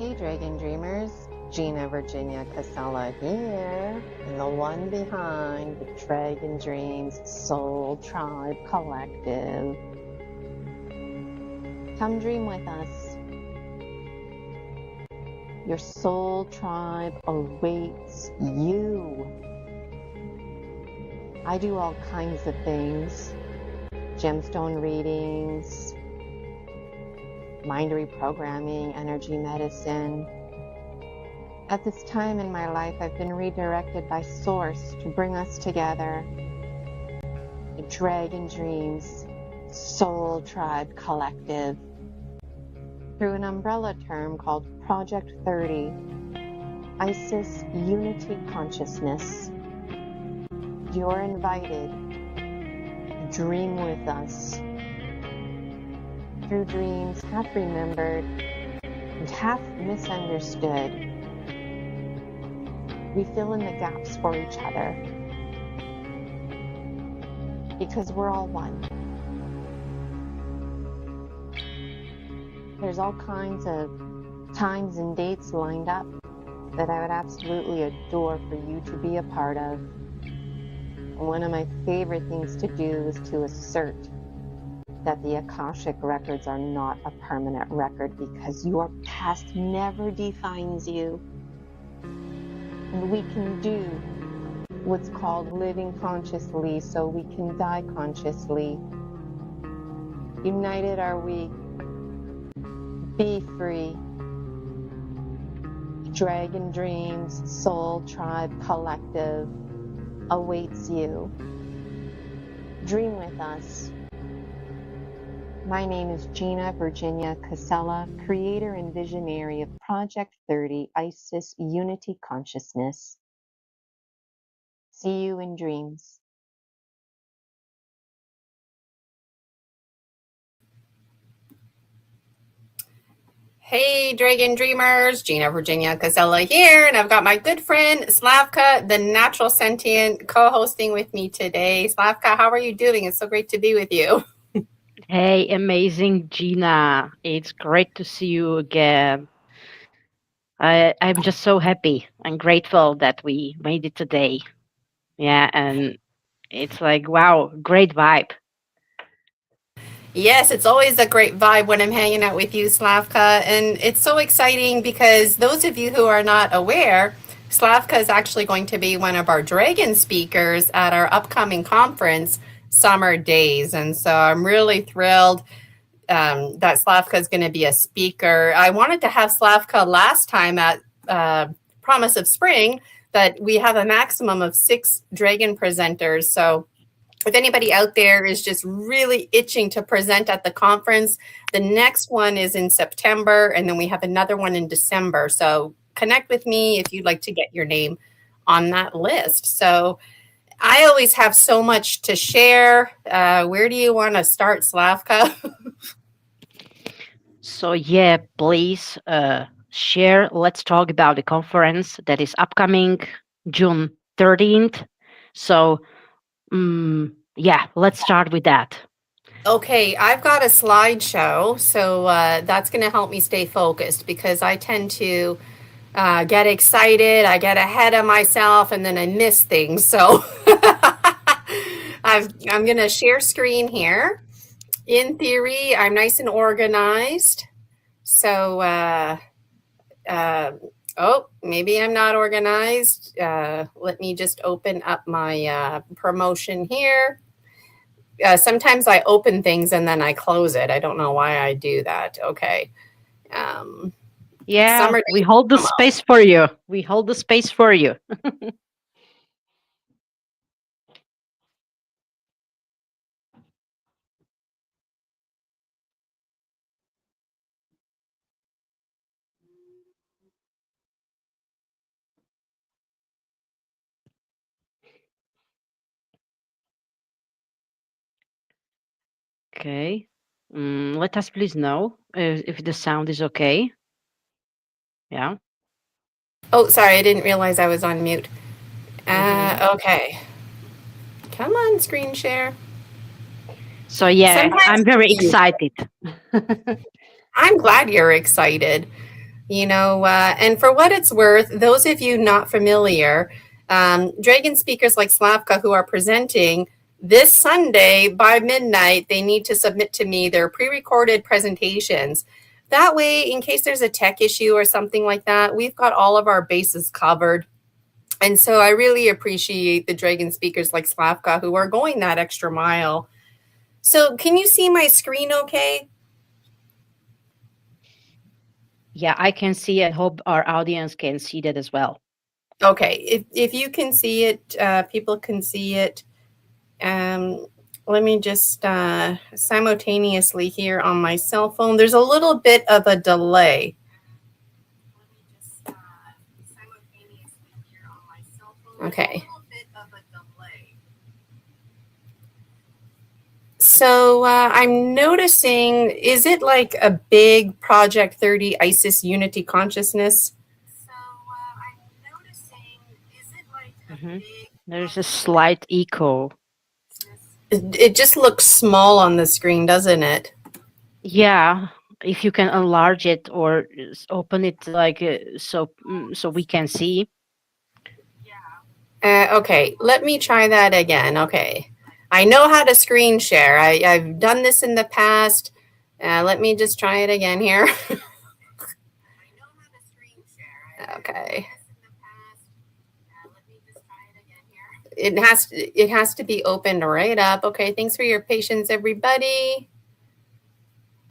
Hey Dragon Dreamers, Gina Virginia Casella here, and the one behind the Dragon Dreams Soul Tribe Collective. Come dream with us. Your soul tribe awaits you. I do all kinds of things. Gemstone readings, mind reprogramming, energy medicine. At this time in my life, I've been redirected by Source to bring us together. The Dragon Dreams Soul Tribe Collective through an umbrella term called Project 30, Isis Unity Consciousness. You're invited. Dream with us. Through dreams, half remembered and half misunderstood, we fill in the gaps for each other because we're all one. There's all kinds of times and dates lined up that I would absolutely adore for you to be a part of. And one of my favorite things to do is to assert that the Akashic records are not a permanent record because your past never defines you. And we can do what's called living consciously so we can die consciously. United are we. Be free. Dragon Dreams Soul Tribe Collective awaits you. Dream with us. My name is Gina Virginia Casella, creator and visionary of Project 30, Isis Unity Consciousness. See you in dreams. Hey, Dragon Dreamers, Gina Virginia Casella here, and I've got my good friend Slavka, the natural sentient, co-hosting with me today. Slavka, how are you doing? It's so great to be with you. Hey, amazing Gina. It's great to see you again. I'm just so happy and grateful that we made it today. Yeah, and it's like, wow, great vibe. Yes, it's always a great vibe when I'm hanging out with you, Slavka, and it's so exciting because those of you who are not aware, Slavka is actually going to be one of our dragon speakers at our upcoming conference, Summer Days, and so I'm really thrilled that Slavka is going to be a speaker. I wanted to have Slavka last time at Promise of Spring, but we have a maximum of 6 dragon presenters. So if anybody out there is just really itching to present at the conference, the next one is in September, and then we have another one in December. So connect with me if you'd like to get your name on that list. So I always have so much to share. Where do you want to start, Slavka? So yeah, please share. Let's talk about the conference that is upcoming June 13th. So yeah, let's start with that. Okay, I've got a slideshow, so that's going to help me stay focused because I tend to get excited, I get ahead of myself, and then I miss things. So I'm going to share screen here. In theory, I'm nice and organized. So, oh, maybe I'm not organized. Let me just open up my promotion here. Sometimes I open things and then I close it. I don't know why I do that. Okay. Yeah, we hold the space for you. We hold the space for you. Okay. Let us please know if the sound is okay. Yeah. Oh, sorry. I didn't realize I was on mute. Okay. Come on, screen share. So yeah, I'm very excited. I'm glad you're excited. And for what it's worth, those of you not familiar, Dragon speakers like Slavka who are presenting this Sunday by midnight, they need to submit to me their pre-recorded presentations. That way, in case there's a tech issue or something like that, we've got all of our bases covered. And so I really appreciate the Dragon speakers like Slavka who are going that extra mile. So can you see my screen okay? Yeah, I can see it. Hope our audience can see that as well. Okay, if you can see it, people can see it. Let me just simultaneously here on my cell phone. There's a little bit of a delay. Okay. So I'm noticing, is it like a big Project 30 ISIS Unity consciousness? There's a slight echo. It just looks small on the screen, doesn't it? Yeah, if you can enlarge it or open it like so we can see. Okay, let me try that again. Okay, I know how to screen share. I've done this in the past. Let me just try it again here. Okay. It has to be opened right up. Okay, thanks for your patience, everybody.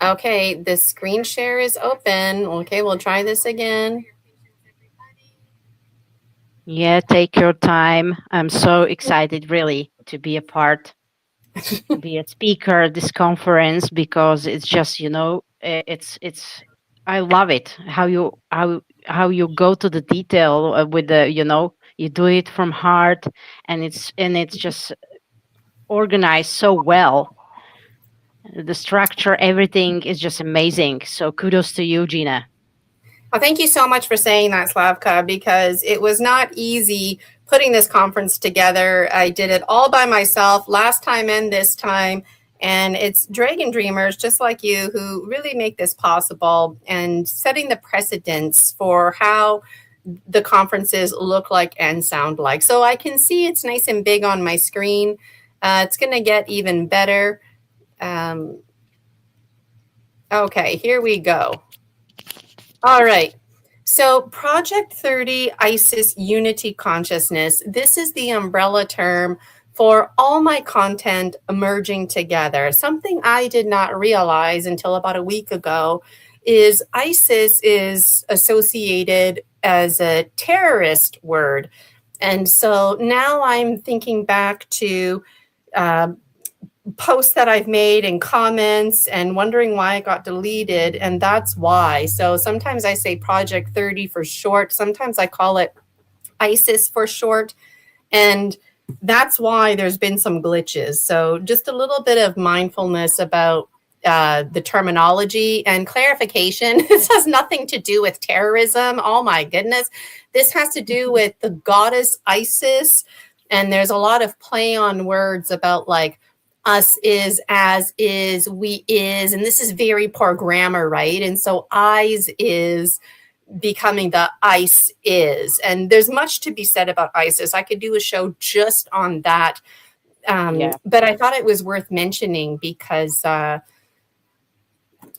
Okay, the screen share is open. Okay, we'll try this again. Yeah, take your time. I'm so excited really to be a part, to be a speaker at this conference, because it's just, it's I love it how you go to the detail with the, you do it from heart, and it's just organized so well. The structure, everything is just amazing. So kudos to you, Gina. Well, thank you so much for saying that, Slavka, because it was not easy putting this conference together. I did it all by myself last time and this time. And it's Dragon Dreamers just like you who really make this possible and setting the precedence for how the conferences look like and sound like. So I can see it's nice and big on my screen. It's going to get even better. Okay, here we go. All right. So Project 30 ISIS Unity Consciousness, this is the umbrella term for all my content emerging together. Something I did not realize until about a week ago is ISIS is associated as a terrorist word. And so now I'm thinking back to posts that I've made and comments and wondering why it got deleted, and that's why. So sometimes I say Project 30 for short, sometimes I call it ISIS for short, and that's why there's been some glitches. So just a little bit of mindfulness about the terminology and clarification. This has nothing to do with terrorism. Oh my goodness. This has to do with the goddess Isis, and there's a lot of play on words about like us is, as is, we is, and this is very poor grammar, right? And so eyes is becoming the ice is, and there's much to be said about ISIS. I could do a show just on that, but I thought it was worth mentioning because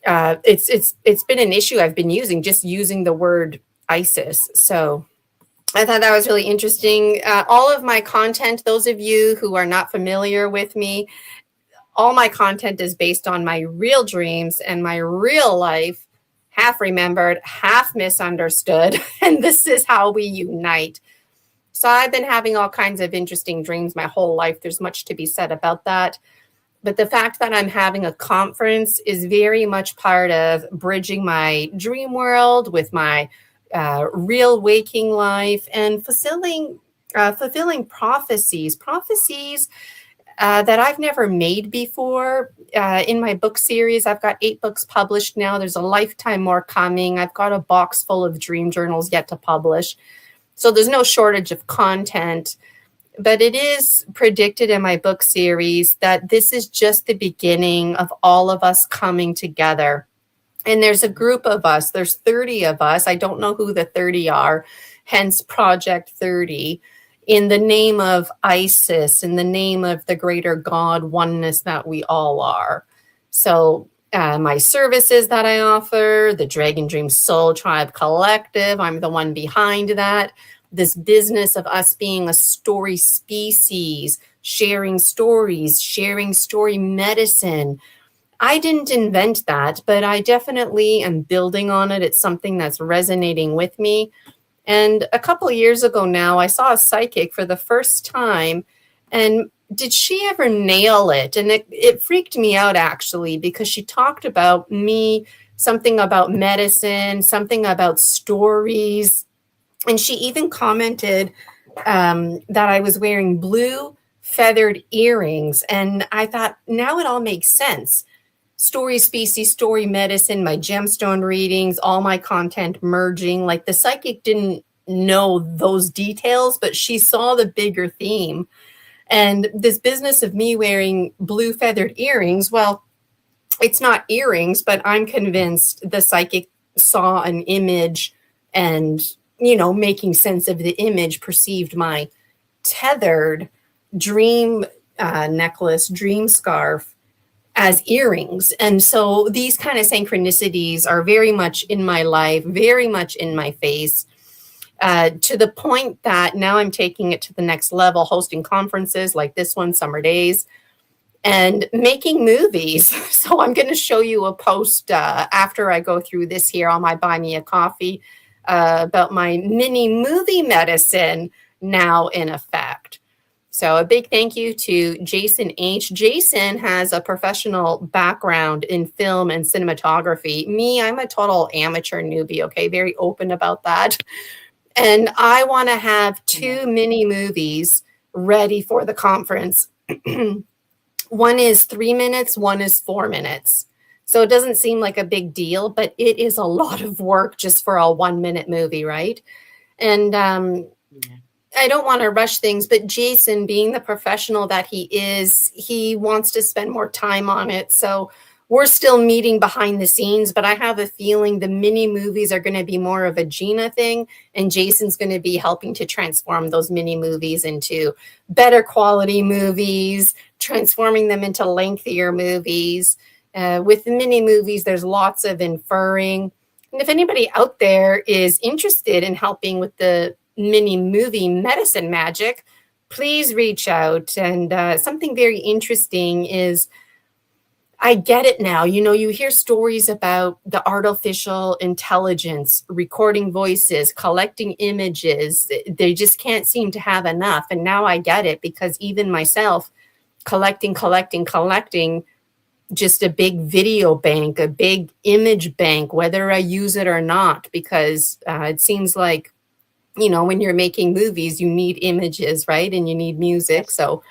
it's been an issue I've been using the word ISIS. So I thought that was really interesting. All of my content, those of you who are not familiar with me, all my content is based on my real dreams and my real life, half remembered, half misunderstood. And this is how we unite. So I've been having all kinds of interesting dreams my whole life. There's much to be said about that. But the fact that I'm having a conference is very much part of bridging my dream world with my real waking life and fulfilling prophecies that I've never made before. In my book series, I've got 8 books published now. There's a lifetime more coming. I've got a box full of dream journals yet to publish. So there's no shortage of content. But it is predicted in my book series that this is just the beginning of all of us coming together. And there's a group of us, there's 30 of us. I don't know who the 30 are, hence Project 30, in the name of Isis, in the name of the greater God oneness that we all are. So my services that I offer, the Dragon Dream Soul Tribe Collective, I'm the one behind that. This business of us being a story species, sharing stories, sharing story medicine. I didn't invent that, but I definitely am building on it. It's something that's resonating with me. And a couple of years ago now, I saw a psychic for the first time. And did she ever nail it? And it freaked me out, actually, because she talked about me, something about medicine, something about stories. And she even commented that I was wearing blue feathered earrings. And I thought, now it all makes sense. Story species, story medicine, my gemstone readings, all my content merging. Like the psychic didn't know those details, but she saw the bigger theme. And this business of me wearing blue feathered earrings, well, it's not earrings, but I'm convinced the psychic saw an image and, making sense of the image, perceived my tethered dream necklace, dream scarf as earrings. And so these kind of synchronicities are very much in my life, very much in my face, to the point that now I'm taking it to the next level, hosting conferences like this one, Summer Days, and making movies. So I'm going to show you a post after I go through this here on my Buy Me a Coffee about my mini movie medicine now in effect. So a big thank you to Jason H. Jason has a professional background in film and cinematography. Me, I'm a total amateur newbie, okay? Very open about that. And I want to have 2 mini movies ready for the conference. One is 3 minutes, one is 4 minutes. So it doesn't seem like a big deal, but it is a lot of work just for a 1-minute movie, right? And I don't want to rush things, but Jason, being the professional that he is, he wants to spend more time on it. So we're still meeting behind the scenes, but I have a feeling the mini movies are going to be more of a Gina thing, and Jason's going to be helping to transform those mini movies into better quality movies, transforming them into lengthier movies. With the mini movies, there's lots of inferring. And if anybody out there is interested in helping with the mini movie medicine magic, please reach out. And something very interesting is, I get it now. You hear stories about the artificial intelligence, recording voices, collecting images. They just can't seem to have enough. And now I get it, because even myself, collecting, just a big video bank, a big image bank, whether I use it or not, because it seems like, when you're making movies, you need images, right? And you need music. So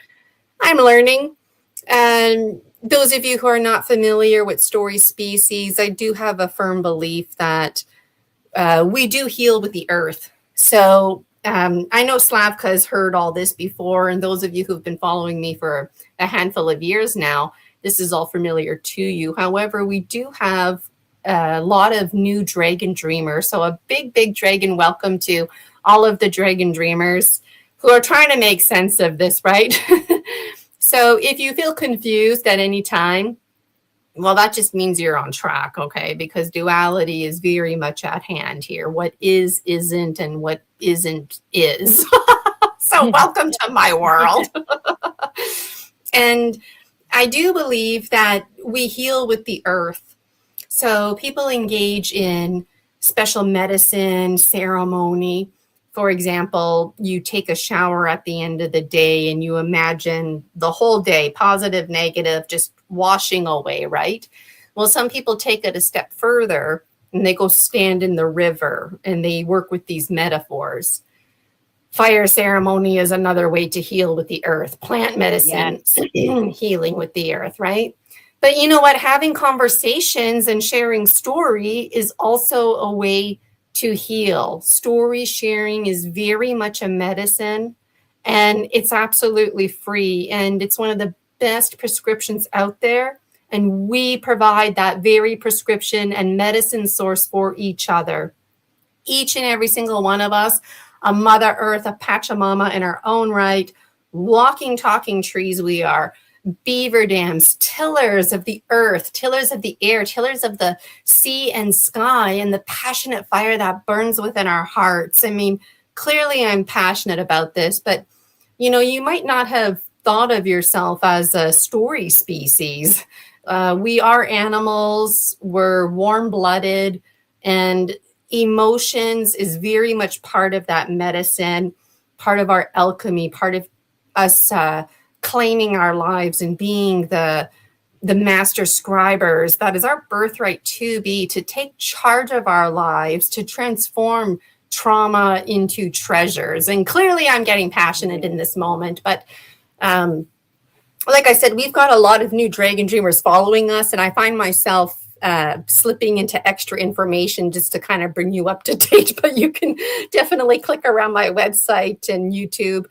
I'm learning. And those of you who are not familiar with story species, I do have a firm belief that we do heal with the earth. So I know Slavka has heard all this before, and those of you who've been following me for a handful of years now, this is all familiar to you. However, we do have a lot of new dragon dreamers. So a big dragon welcome to all of the dragon dreamers who are trying to make sense of this, right? So if you feel confused at any time, well, that just means you're on track, okay? Because duality is very much at hand here. What is, isn't, and what isn't is. So welcome to my world. And I do believe that we heal with the earth. So people engage in special medicine, ceremony. For example, you take a shower at the end of the day and you imagine the whole day, positive, negative, just washing away, right? Well, some people take it a step further and they go stand in the river and they work with these metaphors. Fire ceremony is another way to heal with the earth. Plant medicine, yes. Healing with the earth, right? But you know what? Having conversations and sharing story is also a way to heal. Story sharing is very much a medicine, and it's absolutely free. And it's one of the best prescriptions out there. And we provide that very prescription and medicine source for each other. Each and every single one of us, a Mother Earth, a Pachamama in our own right, walking, talking trees we are, beaver dams, tillers of the earth, tillers of the air, tillers of the sea and sky, and the passionate fire that burns within our hearts. I mean, clearly I'm passionate about this, but you might not have thought of yourself as a story species. We are animals, we're warm-blooded, and emotions is very much part of that medicine, part of our alchemy, part of us claiming our lives and being the master scribers. That is our birthright to be, to take charge of our lives, to transform trauma into treasures. And clearly I'm getting passionate in this moment, but like I said, we've got a lot of new Dragon Dreamers following us, and I find myself slipping into extra information just to kind of bring you up to date, but you can definitely click around my website and YouTube.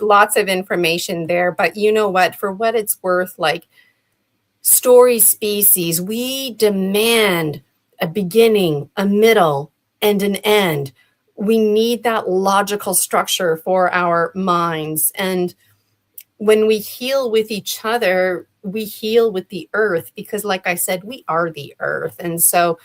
Lots of information there, but you know what, for what it's worth, like story species, we demand a beginning, a middle, and an end. We need that logical structure for our minds. And when we heal with each other, we heal with the earth, because like I said, we are the earth. And so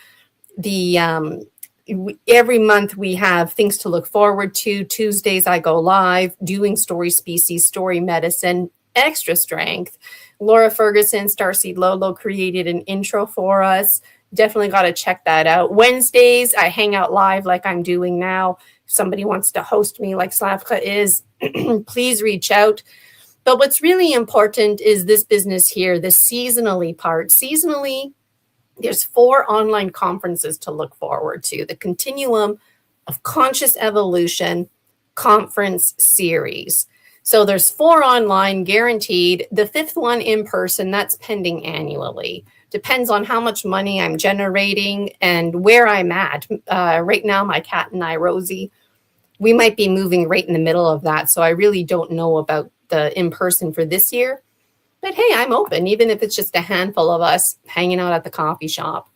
every month we have things to look forward to. Tuesdays I go live doing story species, story medicine, extra strength. Laura Ferguson, Starseed Lolo created an intro for us. Definitely got to check that out. Wednesdays I hang out live like I'm doing now. If somebody wants to host me like Slavka is, please reach out. But what's really important is this business here, the seasonally part. Seasonally, there's 4 online conferences to look forward to. The Continuum of Conscious Evolution Conference Series. So there's 4 online guaranteed. The 5th one in person, that's pending annually. Depends on how much money I'm generating and where I'm at. Right now, my cat and I, Rosie, we might be moving right in the middle of that. So I really don't know about the in-person for this year. But hey, I'm open, even if it's just a handful of us hanging out at the coffee shop.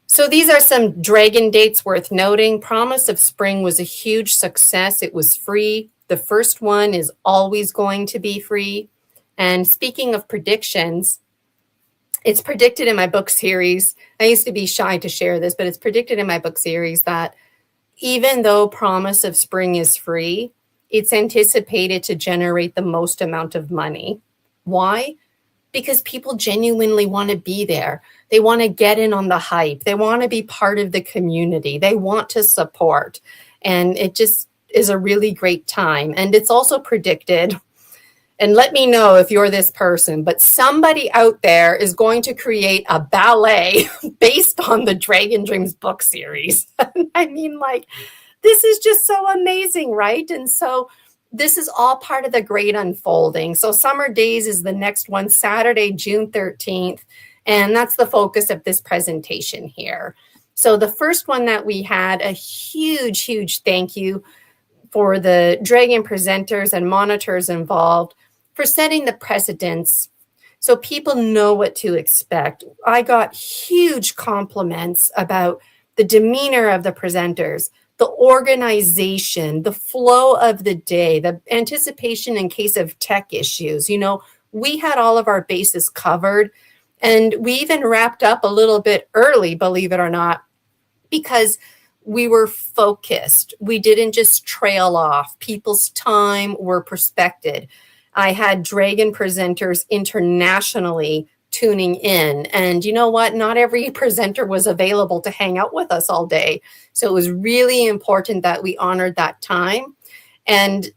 So these are some dragon dates worth noting. Promise of Spring was a huge success. It was free. The first one is always going to be free. And speaking of predictions, it's predicted in my book series. I used to be shy to share this, but it's predicted in my book series that even though Promise of Spring is free, it's anticipated to generate the most amount of money. Why? Because people genuinely want to be there. They want to get in on the hype. They want to be part of the community. They want to support. And it just is a really great time. And it's also predicted, and let me know if you're this person, but somebody out there is going to create a ballet based on the Dragon Dreams book series. I mean, like, this is just so amazing, right? And so this is all part of the great unfolding. So Summer Days is the next one, Saturday, June 13th. And that's the focus of this presentation here. So the first one that we had, a huge, huge thank you for the Dragon presenters and monitors involved for setting the precedents so people know what to expect. I got huge compliments about the demeanor of the presenters, the organization, the flow of the day, the anticipation in case of tech issues. You know, we had all of our bases covered, and we even wrapped up a little bit early, believe it or not, because we were focused. We didn't just trail off. People's time were respected. I had Dragon presenters internationally tuning in. And you know what? Not every presenter was available to hang out with us all day. So it was really important that we honored that time. And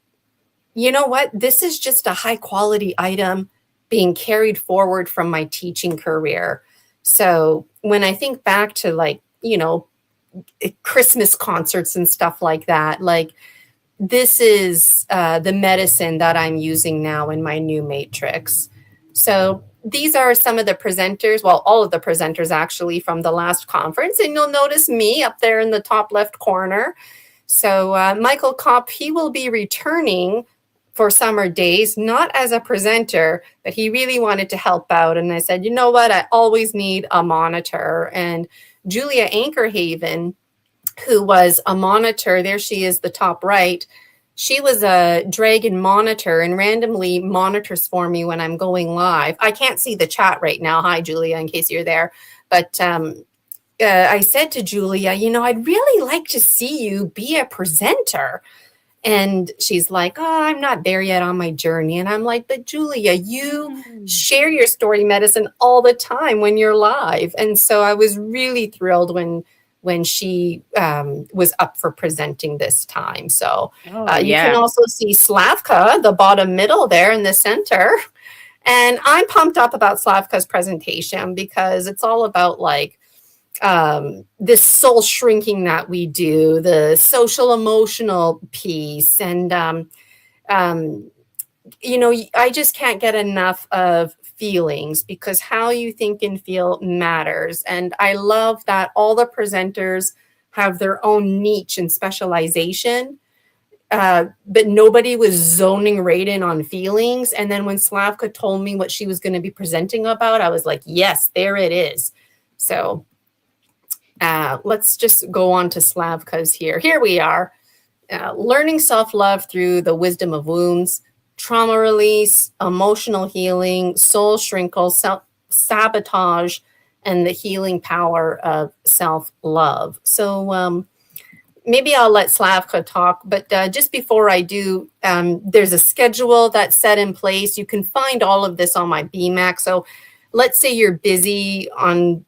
you know what? This is just a high quality item being carried forward from my teaching career. So when I think back to, like, you know, Christmas concerts and stuff like that, like, this is the medicine that I'm using now in my new matrix. So these are some of the presenters, well, all of the presenters actually from the last conference, and you'll notice me up there in the top left corner. So Michael Kopp, he will be returning for Summer Days, not as a presenter, but he really wanted to help out. And I said, you know what? I always need a monitor. And Julia Ankerhaven, who was a monitor, there she is, the top right. She was a dragon monitor and randomly monitors for me when I'm going live. I can't see the chat right now. Hi, Julia, in case you're there. But I said to Julia, you know, I'd really like to see you be a presenter. And she's like, oh, I'm not there yet on my journey. And I'm like, but Julia, you share your story medicine all the time when you're live. And so I was really thrilled when she was up for presenting this time. So you can also see Slavka, the bottom middle there in the center. And I'm pumped up about Slavka's presentation because it's all about like this soul shrinking that we do, the social emotional piece. And, you know, I just can't get enough of feelings because how you think and feel matters. And I love that all the presenters have their own niche and specialization. But nobody was zoning right in on feelings. And then when Slavka told me what she was going to be presenting about, I was like, yes, there it is. So let's just go on to Slavka's here. Here we are, learning self-love through the wisdom of wounds, trauma release, emotional healing, soul shrinkle, self-sabotage, and the healing power of self-love. So maybe I'll let Slavka talk, but just before I do, there's a schedule that's set in place. You can find all of this on my BMAC. So let's say you're busy on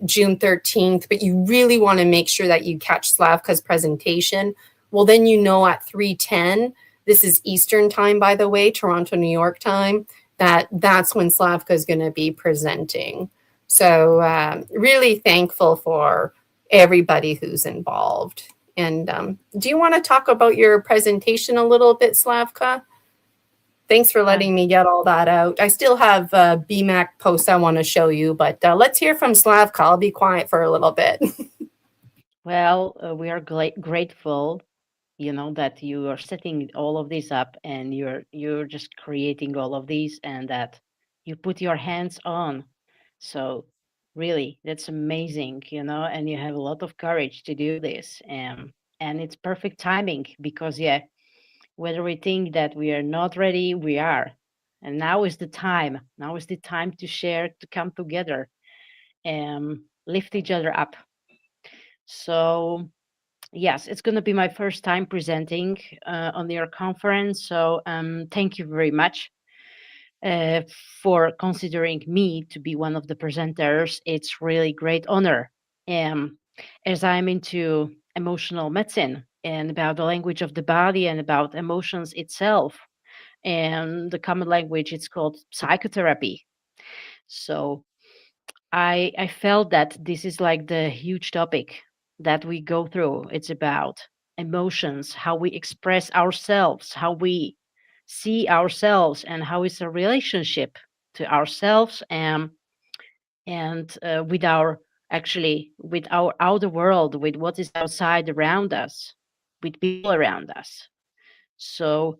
June 13th, but you really want to make sure that you catch Slavka's presentation. Well, then you know at 3:10, this is Eastern time, by the way, Toronto, New York time, that's when Slavka is going to be presenting. So really thankful for everybody who's involved. And do you want to talk about your presentation a little bit, Slavka? Thanks for letting me get all that out. I still have BMAC posts I want to show you, but let's hear from Slavka. I'll be quiet for a little bit. Well, we are grateful, you know, that you are setting all of this up and you're just creating all of these and that you put your hands on. So really, that's amazing, you know, and you have a lot of courage to do this. And it's perfect timing because, yeah, whether we think that we are not ready, we are. And now is the time. Now is the time to share, to come together and lift each other up. So, yes, it's going to be my first time presenting on your conference. So, thank you very much uh, for considering me to be one of the presenters. It's really great honor. Um, as I'm into emotional medicine and about the language of the body and about emotions itself, and the common language, it's called psychotherapy. So I felt that this is like the huge topic that we go through. It's about emotions, how we express ourselves, how we see ourselves, and how is a relationship to ourselves and with our actually with our outer world, with what is outside around us, with people around us. So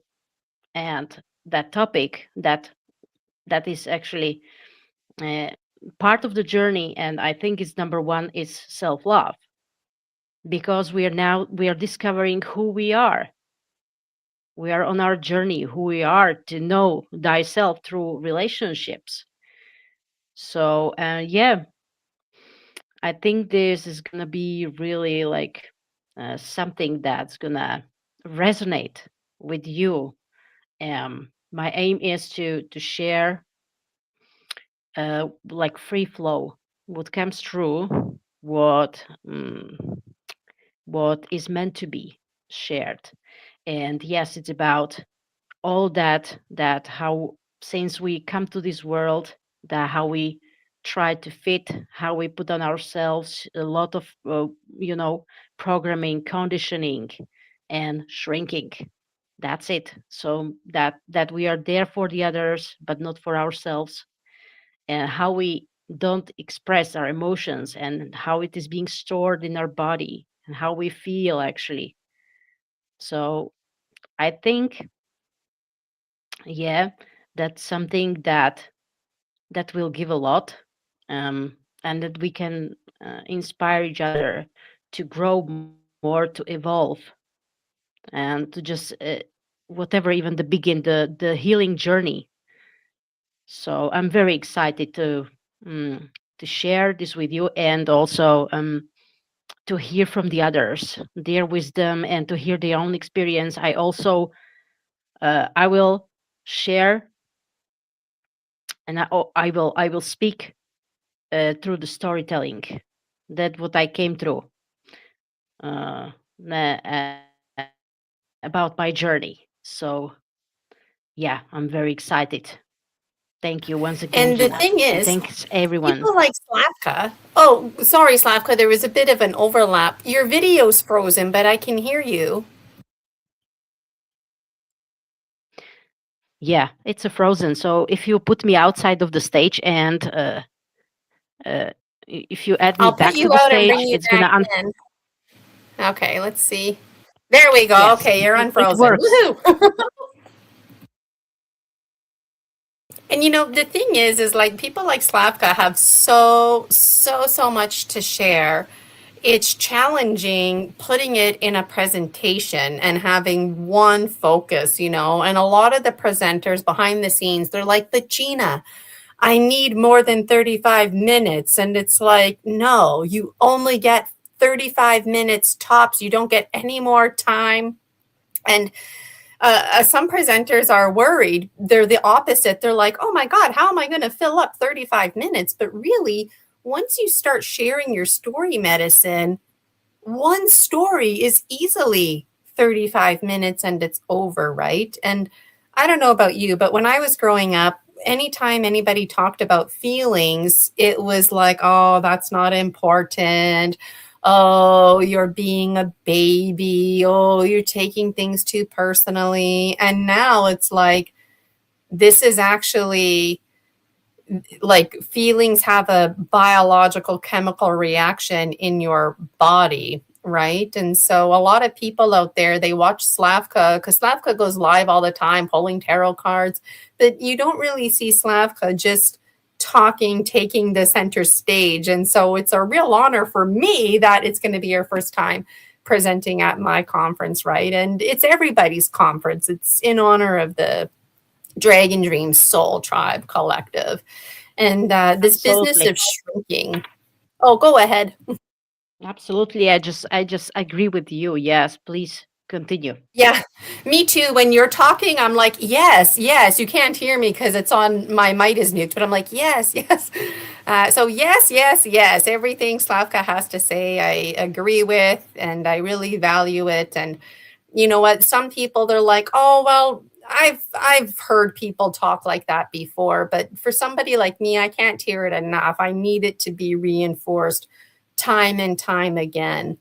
and that topic that is actually uh, part of the journey, and I think it's number one is self-love, because we are discovering who we are. We are on our journey, who we are, to know thyself through relationships. So yeah, I think this is gonna be really like something that's gonna resonate with you. My aim is to share like free flow, what comes through, what what is meant to be shared. And yes, it's about all that how since we come to this world, that how we try to fit, how we put on ourselves a lot of you know, programming, conditioning, and shrinking. That's it. So that we are there for the others but not for ourselves, and how we don't express our emotions and how it is being stored in our body and how we feel actually. So I think Yeah, that's something that will give a lot, and that we can inspire each other to grow more, to evolve, and to just whatever, even to begin the healing journey. So I'm very excited um, to share this with you, and also to hear from the others their wisdom and to hear their own experience. I also I will share, and I will speak through the storytelling that what I came through about my journey. So yeah, I'm very excited. Thank you once again, Gina, And the and thing thanks is, everyone. people like Slavka. Oh, sorry, Slavka, there was a bit of an overlap. Your video's frozen, but I can hear you. Yeah, it's a frozen. So if you put me outside of the stage and uh, if you add me I'll put back to you the out and bring stage, you it's back gonna in. Okay, let's see. There we go. yes, Okay, you're it unfrozen. works. Woohoo! And the thing is like people like Slavka have so much to share. It's challenging putting it in a presentation and having one focus. And a lot of the presenters behind the scenes, they're like, but Gina, I need more than 35 minutes. And it's like, no, you only get 35 minutes tops. You don't get any more time. And some presenters are worried. They're the opposite. They're like, oh my God, how am I going to fill up 35 minutes? But really, once you start sharing your story medicine, one story is easily 35 minutes and it's over, right? And I don't know about you, but when I was growing up, anytime anybody talked about feelings, it was like, oh, that's not important. Oh, you're being a baby. Oh, you're taking things too personally. And now it's like, this is actually like feelings have a biological chemical reaction in your body, right? And so a lot of people out there, they watch Slavka because Slavka goes live all the time pulling tarot cards, but you don't really see Slavka just talking, taking the center stage. And so it's a real honor for me that it's going to be your first time presenting at my conference, right? And it's everybody's conference. It's in honor of the Dragon Dream Soul Tribe Collective. And this business Absolutely, of shrinking. Oh, go ahead. absolutely. I just agree with you. Yes, please continue. Yeah, me too. When you're talking, I'm like, yes, yes. You can't hear me because it's on my mic is mute, but I'm like, yes, yes. So yes, yes, yes. Everything Slavka has to say, I agree with, and I really value it. And you know what? Some people they're like, oh well, I've heard people talk like that before, but for somebody like me, I can't hear it enough. I need it to be reinforced time and time again,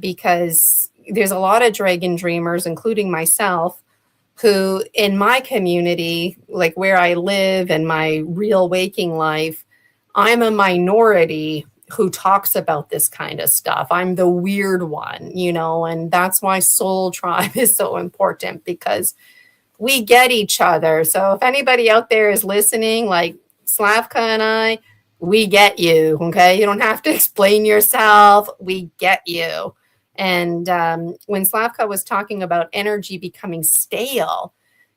because there's a lot of dragon dreamers, including myself, who in my community, like where I live and my real waking life, I'm a minority who talks about this kind of stuff. I'm the weird one, and that's why Soul Tribe is so important because we get each other. So if anybody out there is listening, like Slavka and I, we get you. Okay. You don't have to explain yourself. We get you. And when Slavka was talking about energy becoming stale,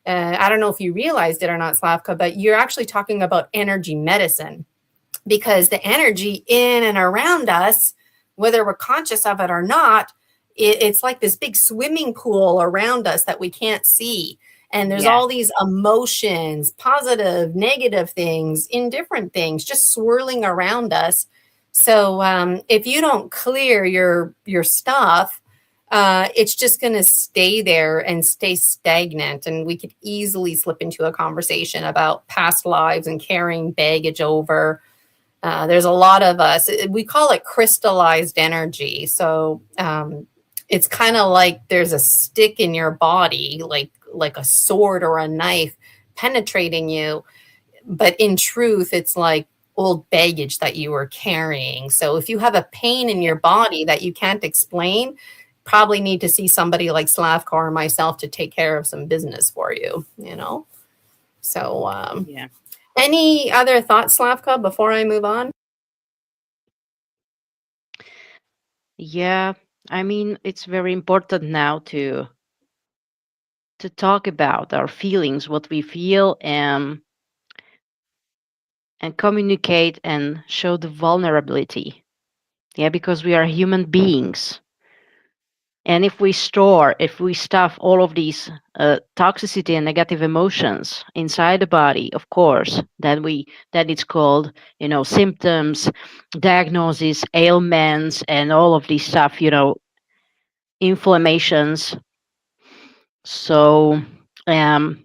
I don't know if you realized it or not, Slavka, but you're actually talking about energy medicine because the energy in and around us, whether we're conscious of it or not, it's like this big swimming pool around us that we can't see. And there's Yes, all these emotions, positive, negative things, indifferent things, just swirling around us. So if you don't clear your stuff, it's just going to stay there and stay stagnant. And we could easily slip into a conversation about past lives and carrying baggage over. There's a lot of us. We call it crystallized energy. So it's kind of like there's a stick in your body, like a sword or a knife penetrating you. But in truth, it's like old baggage that you were carrying. So if you have a pain in your body that you can't explain, probably need to see somebody like Slavka or myself to take care of some business for you. So, Yeah. any other thoughts, Slavka, before I move on? Yeah. I mean, it's very important now to talk about our feelings, what we feel, and communicate and show the vulnerability. Yeah, because we are human beings. And if we stuff all of these toxicity and negative emotions inside the body, of course, then it's called, symptoms, diagnosis, ailments, and all of these stuff, inflammations. So, um,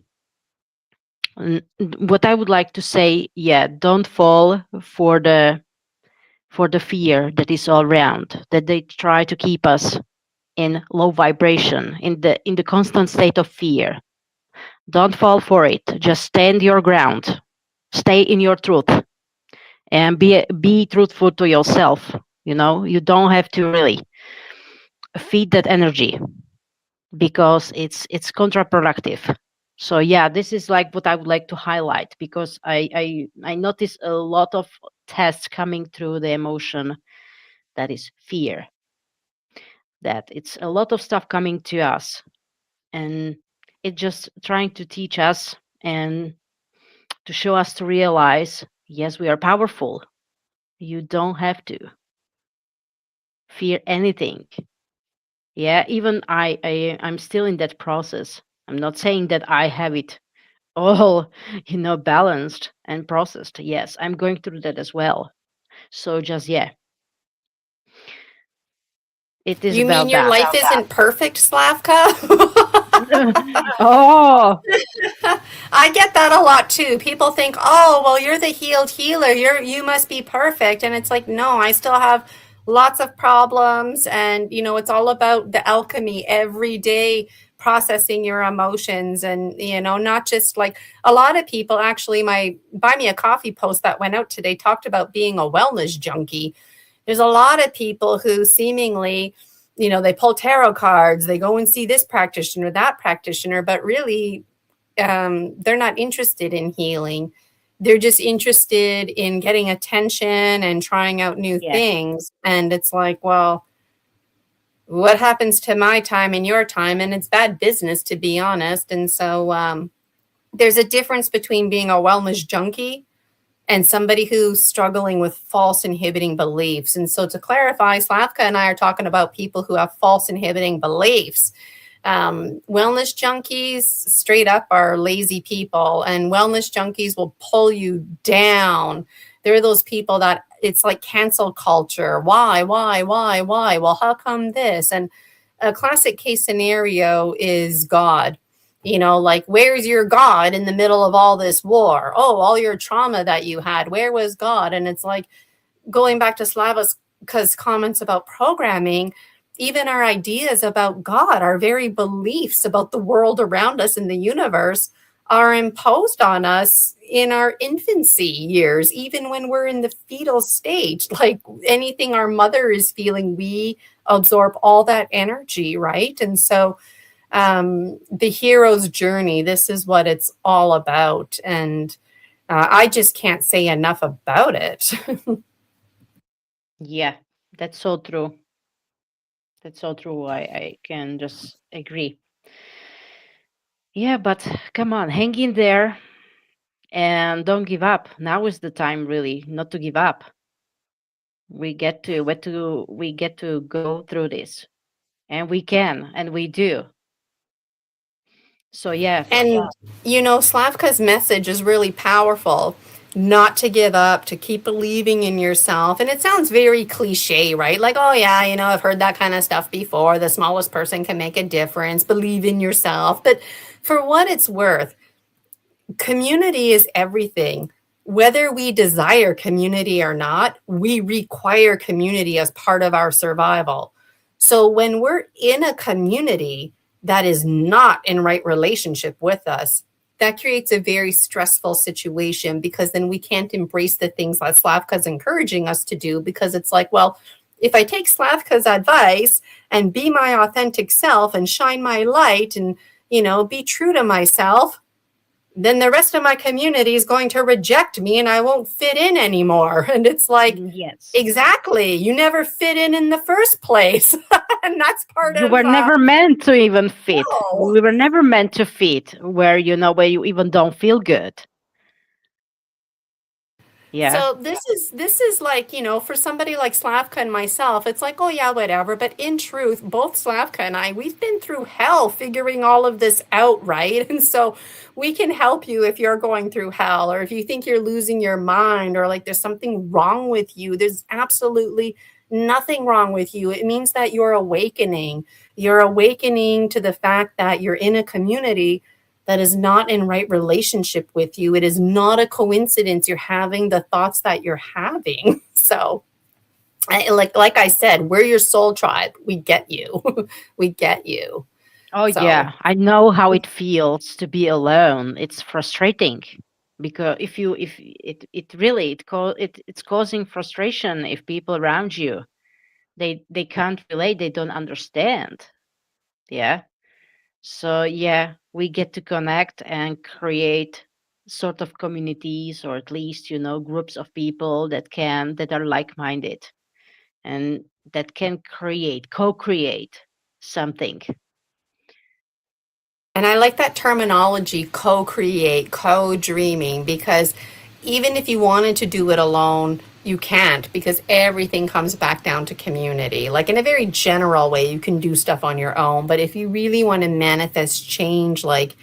what I would like to say, yeah, don't fall for the fear that is all around, that they try to keep us in low vibration, in the constant state of fear. Don't fall for it. Just stand your ground. Stay in your truth and be truthful to yourself. You don't have to really feed that energy because it's counterproductive. So yeah, this is like what I would like to highlight because I notice a lot of tests coming through the emotion that is fear. That it's a lot of stuff coming to us, and it's just trying to teach us and to show us to realize, yes, we are powerful. You don't have to fear anything. Yeah, even I'm still in that process. I'm not saying that I have it all, balanced and processed. Yes, I'm going through that as well. So just, yeah, it is You mean about your that. life isn't perfect, Slavka? Oh, I get that a lot too. People think, "Oh, well, you're the healed healer. You must be perfect." And it's like, "No, I still have lots of problems." And, it's all about the alchemy every day, processing your emotions, and, not just like a lot of people. Actually, my Buy Me a Coffee post that went out today talked about being a wellness junkie. There's a lot of people who seemingly, they pull tarot cards, they go and see this practitioner, that practitioner, but really, they're not interested in healing. They're just interested in getting attention and trying out new yeah, things. And it's like, well, what happens to my time and your time? And it's bad business, to be honest. And so there's a difference between being a wellness junkie and somebody who's struggling with false inhibiting beliefs. And so, to clarify, Slavka and I are talking about people who have false inhibiting beliefs. Wellness junkies straight up are lazy people, and wellness junkies will pull you down. They're those people that it's like cancel culture. Why? Well, how come this? And a classic case scenario is God. Like, where's your God in the middle of all this war? Oh, all your trauma that you had, where was God? And it's like, going back to Slava's comments about programming, even our ideas about God, our very beliefs about the world around us in the universe are imposed on us in our infancy years, even when we're in the fetal stage. Like anything our mother is feeling, we absorb all that energy, right? And so the hero's journey, this is what it's all about. And I just can't say enough about it. yeah, that's so true. That's so true. I can just agree. Yeah, but come on, hang in there and don't give up. Now is the time really not to give up. We get to go through this. And we can and we do. So yeah. And, Slavka's message is really powerful, not to give up, to keep believing in yourself. And it sounds very cliche, right? Like, oh, yeah, I've heard that kind of stuff before. The smallest person can make a difference. Believe in yourself. But for what it's worth, community is everything. Whether we desire community or not, we require community as part of our survival. So when we're in a community that is not in right relationship with us, that creates a very stressful situation, because then we can't embrace the things that Slavka's encouraging us to do, because it's like, well, if I take Slavka's advice and be my authentic self and shine my light and, be true to myself, then the rest of my community is going to reject me and I won't fit in anymore. And it's like, Yes. exactly. You never fit in the first place. And that's part You of, were never meant to even fit. no. We were never meant to fit where, where you even don't feel good. Yeah. So this is like, for somebody like Slavka and myself, it's like, oh yeah, whatever. But in truth, both Slavka and I, we've been through hell figuring all of this out, right? And so we can help you if you're going through hell, or if you think you're losing your mind, or like there's something wrong with you. There's absolutely nothing wrong with you. It means that you're awakening. You're awakening to the fact that you're in a community that is not in right relationship with you. It is not a coincidence you're having the thoughts that you're having. So like I said, we're your soul tribe. We get you. We get you. Oh So yeah, I know how it feels to be alone. It's frustrating because if it really it's causing frustration if people around you they can't relate, they don't understand. Yeah. So yeah, we get to connect and create sort of communities, or at least, groups of people that are like-minded and that can co-create something. And I like that terminology, co-create, co-dreaming, because even if you wanted to do it alone, you can't, because everything comes back down to community. Like in a very general way, you can do stuff on your own, but if you really want to manifest change, like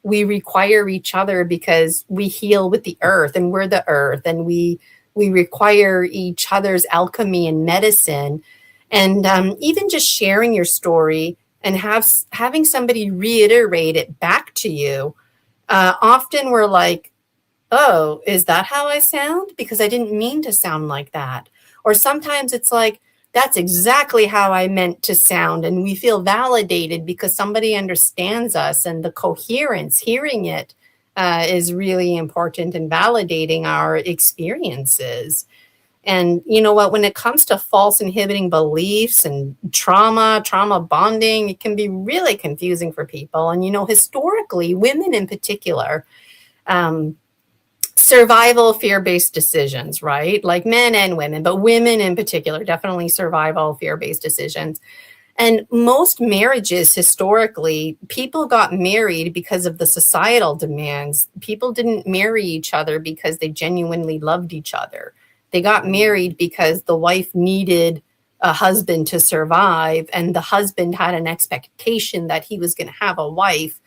we require each other because we heal with the earth and we're the earth, and we require each other's alchemy and medicine. And even just sharing your story and having somebody reiterate it back to you. Often we're like, oh, is that how I sound? Because I didn't mean to sound like that. Or sometimes it's like, that's exactly how I meant to sound. And we feel validated because somebody understands us, and the coherence, hearing it is really important in validating our experiences. And you know what, when it comes to false inhibiting beliefs and trauma bonding, it can be really confusing for people. And, historically, women in particular, survival fear-based decisions, right? Like men and women, but women in particular, definitely survival fear-based decisions. And most marriages historically, people got married because of the societal demands. People didn't marry each other because they genuinely loved each other. They got married because the wife needed a husband to survive, and the husband had an expectation that he was going to have a wife.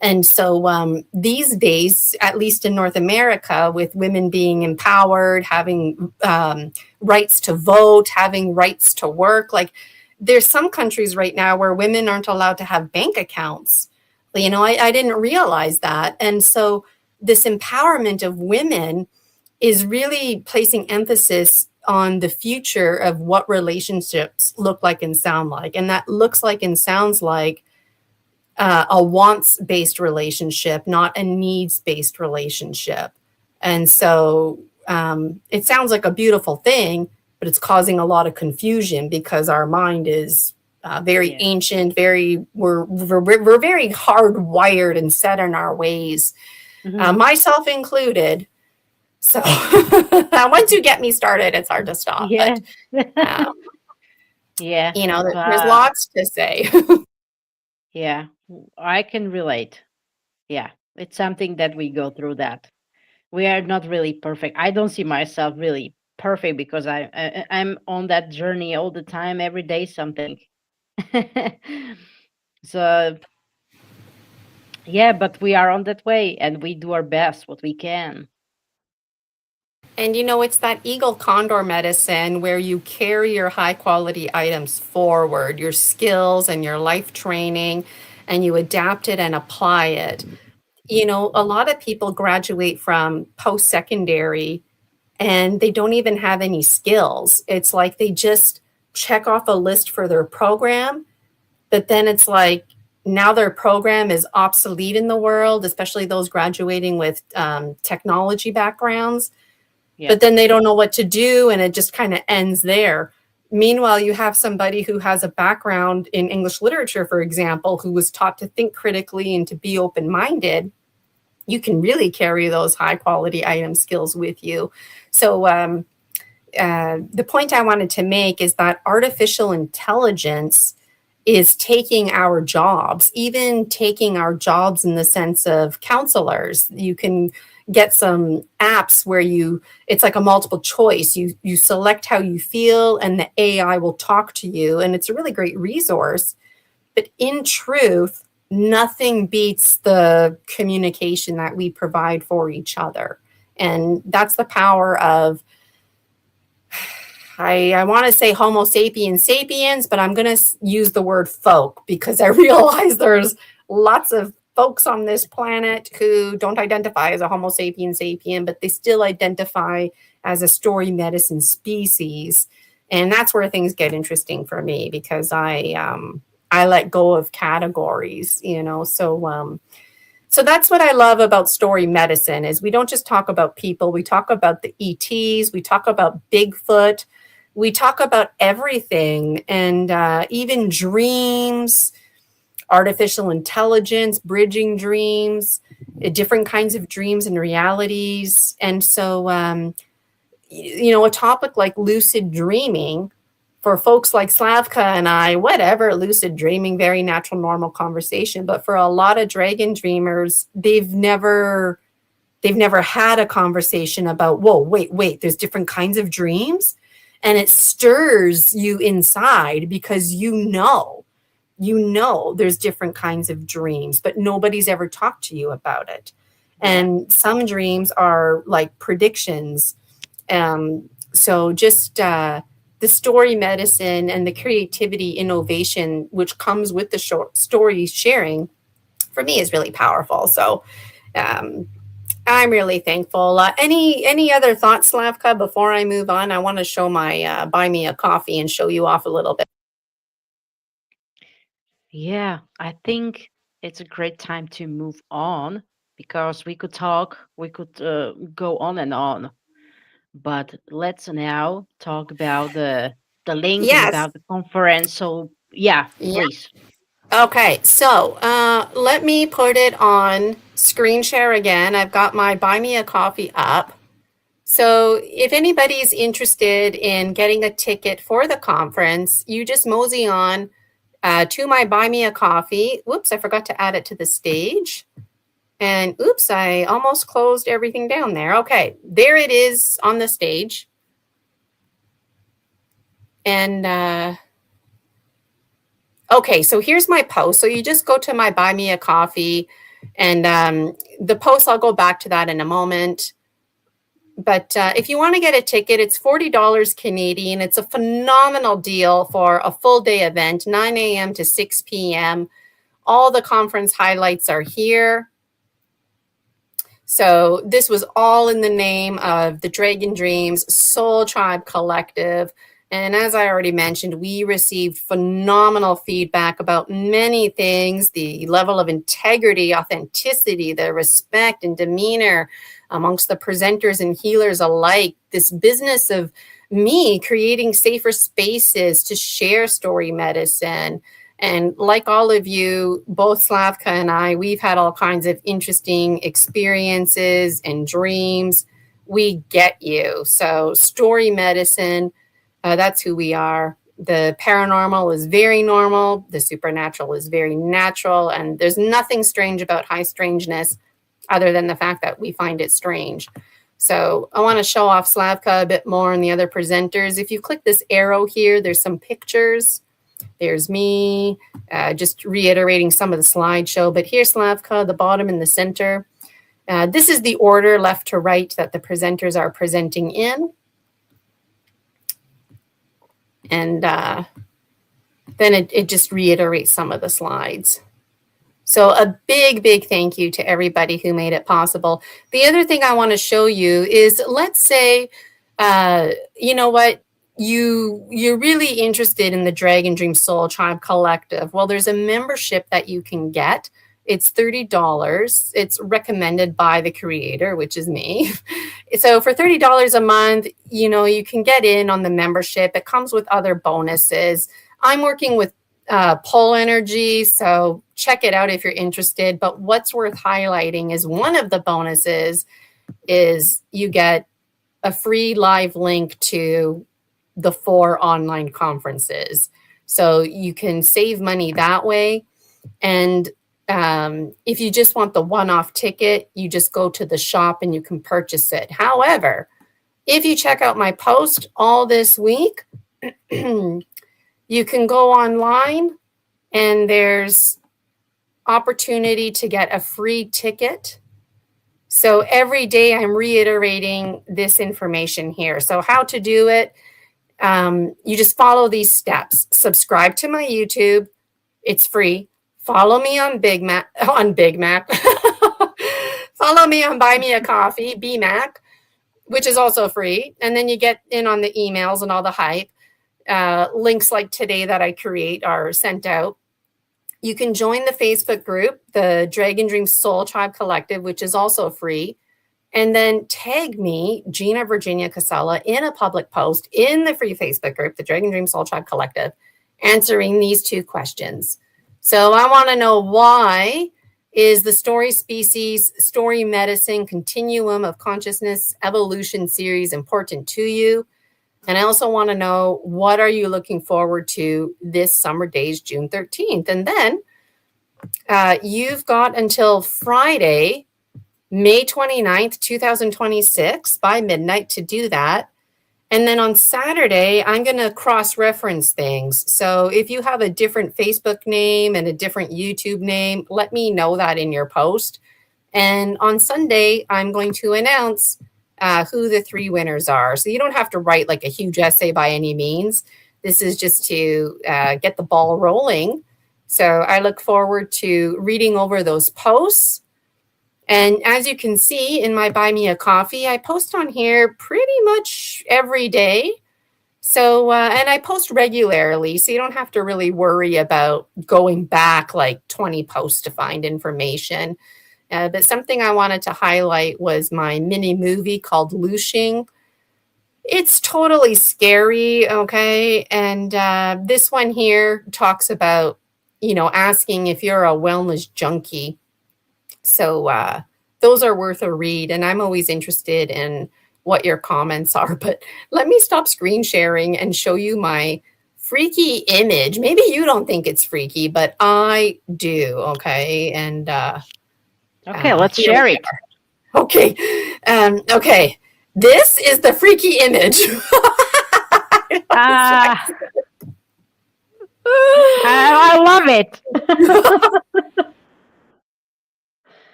And so these days, at least in North America, with women being empowered, having rights to vote, having rights to work, like there's some countries right now where women aren't allowed to have bank accounts. I didn't realize that. And so this empowerment of women is really placing emphasis on the future of what relationships look like and sound like. And that looks like and sounds like a wants-based relationship, not a needs-based relationship. And so it sounds like a beautiful thing, but it's causing a lot of confusion because our mind is very ancient, we're very hardwired and set in our ways, myself included. So once you get me started, it's hard to stop. Yeah. But Yeah. there's lots to say. Yeah, I can relate. Yeah, it's something that we go through that. We are not really perfect. I don't see myself really perfect because I'm on that journey all the time, every day something. So yeah, but we are on that way and we do our best what we can. And it's that eagle condor medicine where you carry your high quality items forward, your skills and your life training, and you adapt it and apply it. A lot of people graduate from post secondary and they don't even have any skills. It's like they just check off a list for their program, but then it's like now their program is obsolete in the world, especially those graduating with technology backgrounds. Yeah. But then they don't know what to do, and it just kind of ends there. Meanwhile, you have somebody who has a background in English literature, for example, who was taught to think critically and to be open-minded. you can really carry those high quality item skills with you. So the point I wanted to make is that artificial intelligence is taking our jobs, even taking our jobs in the sense of counselors. You can get some apps where it's like a multiple choice. You select how you feel and the AI will talk to you. And it's a really great resource. But in truth, nothing beats the communication that we provide for each other. And that's the power of, I want to say Homo sapiens sapiens, but I'm going to use the word folk because I realize there's lots of folks on this planet who don't identify as a Homo sapiens sapien, but they still identify as a story medicine species. And that's where things get interesting for me because I let go of categories, So that's what I love about story medicine is we don't just talk about people. We talk about the ETs. We talk about Bigfoot. We talk about everything and even dreams, artificial intelligence, bridging dreams, different kinds of dreams and realities. And so, a topic like lucid dreaming for folks like Slavka and I, whatever, lucid dreaming, very natural, normal conversation. But for a lot of dragon dreamers, they've never had a conversation about, whoa, wait, there's different kinds of dreams. And it stirs you inside because there's different kinds of dreams, but nobody's ever talked to you about it. And some dreams are like predictions. So just the story medicine and the creativity innovation, which comes with the short story sharing, for me is really powerful. So I'm really thankful. Any other thoughts, Slavka, before I move on? I want to show my buy me a coffee and show you off a little bit. Yeah, I think it's a great time to move on because we could go on and on. But let's now talk about the link and Yes. about the conference. So yeah, please. Okay, so let me put it on screen share again. I've got my buy me a coffee up. So if anybody's interested in getting a ticket for the conference, you just mosey on to my buy me a coffee. Whoops, I forgot to add it to the stage. And oops, I almost closed everything down there. Okay, there it is on the stage. And okay, so here's my post. So you just go to my buy me a coffee and the post, I'll go back to that in a moment. But if you want to get a ticket, it's $40 Canadian. It's a phenomenal deal for a full day event, 9 a.m. to 6 p.m. All the conference highlights are here. So this was all in the name of the Dragon Dreams Soul Tribe Collective. And as I already mentioned, we received phenomenal feedback about many things, the level of integrity, authenticity, the respect and demeanor amongst the presenters and healers alike, this business of me creating safer spaces to share story medicine. And like all of you, both Slavka and I, we've had all kinds of interesting experiences and dreams. We get you. So story medicine, that's who we are. The paranormal is very normal. The supernatural is very natural. And there's nothing strange about high strangeness other than the fact that we find it strange. So I want to show off Slavka a bit more and the other presenters. If you click this arrow here, there's some pictures. There's me, just reiterating some of the slideshow. But here's Slavka, the bottom in the center. This is the order left to right that the presenters are presenting in. And then it just reiterates some of the slides. So a big, big thank you to everybody who made it possible. The other thing I want to show you is, let's say, you know what, you're really interested in the Dragon Dream Soul Tribe Collective. Well, there's a membership that you can get. It's $30. It's recommended by the creator, which is me. So for $30 a month, you can get in on the membership. It comes with other bonuses. I'm working with pull energy. So check it out if you're interested. But what's worth highlighting is one of the bonuses is you get a free live link to the 4 online conferences. So you can save money that way. And if you just want the one-off ticket, you just go to the shop and you can purchase it. However, if you check out my post all this week, you can go online and there's opportunity to get a free ticket. So every day I'm reiterating this information here. So how to do it, you just follow these steps. Subscribe to my YouTube. It's free. Follow me on Big Mac. Follow me on Buy Me a Coffee, BMac, which is also free. And then you get in on the emails and all the hype. Links like today that I create are sent out. You can join the Facebook group, the Dragon Dream Soul Tribe Collective, which is also free. And then tag me, Gina Virginia Casella, in a public post in the free Facebook group, the Dragon Dream Soul Tribe Collective, answering these 2 questions. So I want to know, why is the Story Species, Story Medicine, Continuum of Consciousness Evolution series important to you? And I also want to know, what are you looking forward to this summer days, June 13th? And then you've got until Friday, May 29th, 2026 by midnight to do that. And then on Saturday, I'm going to cross-reference things. So if you have a different Facebook name and a different YouTube name, let me know that in your post. And on Sunday, I'm going to announce who the 3 winners are. So you don't have to write like a huge essay by any means. This is just to get the ball rolling. So I look forward to reading over those posts. And as you can see in my Buy Me a Coffee, I post on here pretty much every day. So, and I post regularly, so you don't have to really worry about going back like 20 posts to find information. But something I wanted to highlight was my mini movie called Looshing. It's totally scary, okay? And this one here talks about, asking if you're a wellness junkie. So those are worth a read, and I'm always interested in what your comments are. But let me stop screen sharing and show you my freaky image. Maybe you don't think it's freaky, but I do, okay? And Okay, let's share it. Okay. Okay. This is the freaky image. I love it.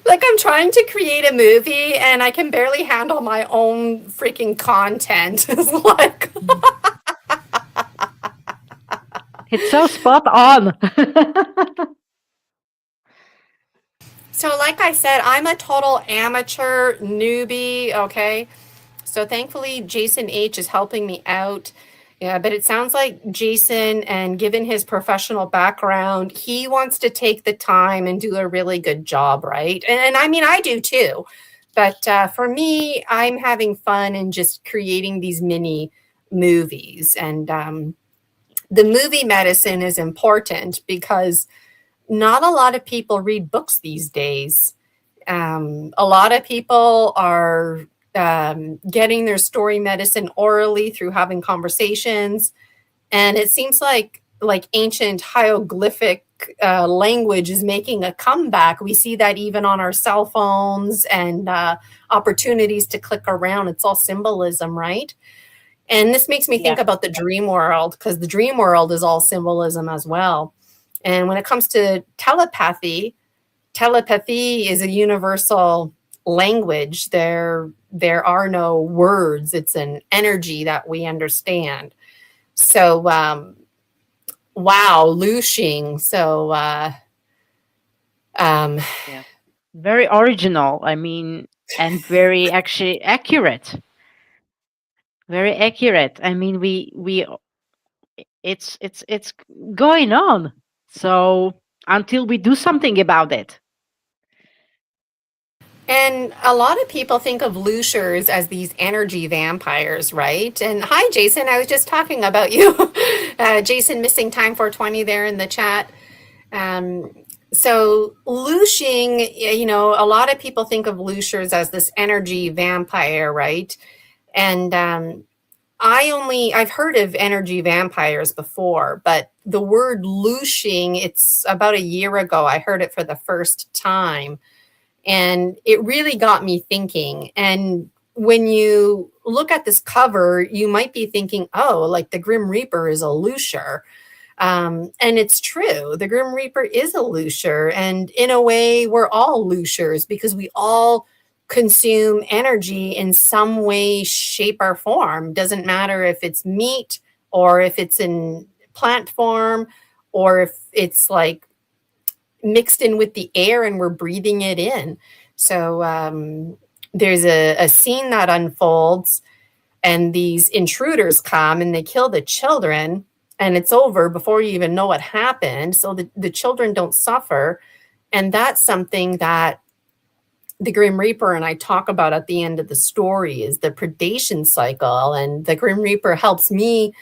Like, I'm trying to create a movie and I can barely handle my own freaking content. It's like It's so spot on. So like I said, I'm a total amateur newbie, okay? So thankfully, Jason H is helping me out. Yeah, but it sounds like Jason, and given his professional background, he wants to take the time and do a really good job, right? And I mean, I do too. But for me, I'm having fun and just creating these mini movies. And the movie medicine is important because not a lot of people read books these days. A lot of people are getting their story medicine orally through having conversations. And it seems like ancient hieroglyphic language is making a comeback. We see that even on our cell phones and opportunities to click around. It's all symbolism, right? And this makes me think about the dream world, because the dream world is all symbolism as well. And when it comes to telepathy is a universal language. There are no words. It's an energy that we understand. So, wow, Looshing. So, very original. I mean, and very actually accurate. Very accurate. I mean, it's going on. So until we do something about it. And a lot of people think of Looshers as these energy vampires, right? And hi, Jason. I was just talking about you. Jason missing time 420 there in the chat. Um, so Looshing, a lot of people think of Looshers as this energy vampire, right? And I've heard of energy vampires before, but the word Looshing, it's about a year ago. I heard it for the first time. And it really got me thinking. And when you look at this cover, you might be thinking, oh, like the Grim Reaper is a Loosher. And it's true. The Grim Reaper is a Loosher. And in a way, we're all Looshers because we all consume energy in some way, shape, or form. Doesn't matter if it's meat or if it's in plant form or if it's like mixed in with the air and we're breathing it in. So there's a scene that unfolds and these intruders come and they kill the children and it's over before you even know what happened. So the children don't suffer. And that's something that the Grim Reaper and I talk about at the end of the story is the predation cycle. And the Grim Reaper helps me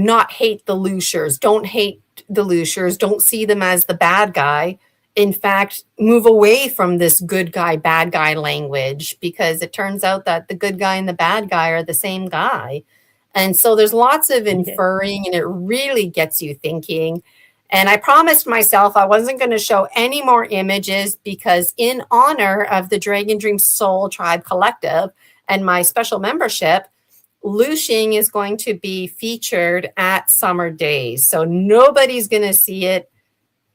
not hate the Looshers. Don't hate the Looshers. Don't see them as the bad guy. In fact, move away from this good guy, bad guy language because it turns out that the good guy and the bad guy are the same guy. And so there's lots of inferring and it really gets you thinking. And I promised myself I wasn't going to show any more images because in honor of the Dragon Dream Soul Tribe Collective and my special membership, Looshing is going to be featured at Summer Days. So nobody's going to see it